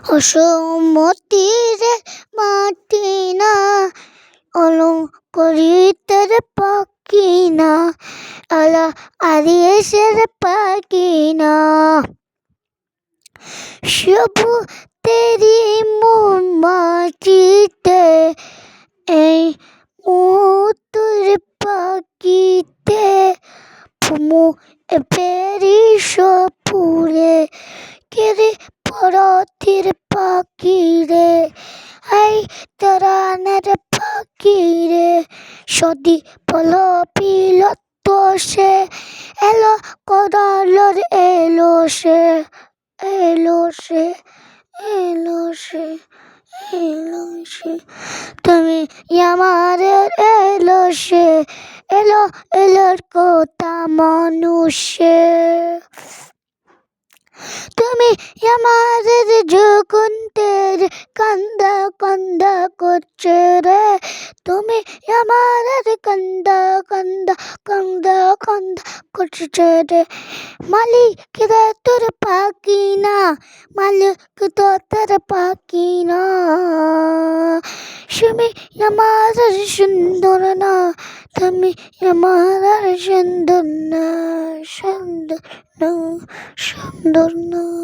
অসমতির মাটি না, অলঙ্করিতের পাখি না, আলা আরিসের পাখি না। সবুতেরি মাটিতে এই মুতুর পাখিতে ফুমু পেরি সপুরে কেরে পরতির পাখি রে, আই তরানের পাখি রে। সদি পল পিলত সে এলো কদালর এলো সে, এলো সে, এলো সে, এলো সে। তুমি আমার এলো সে, এলো এলোর কথা মানুষে। তুমি আমাদের যুগন্তের কান্দা কান্দা করছে রে, তুমি আমাদের কান্দা কান্দা কান্দা কান্দা করছে রে। মালিক রে তোর পাখি না, মালিক তো তোর পাখি না। তুমি আমাদের সুন্দর না, তুমি আমাদের সুন্দর না, সুন্দর না, সুন্দর না।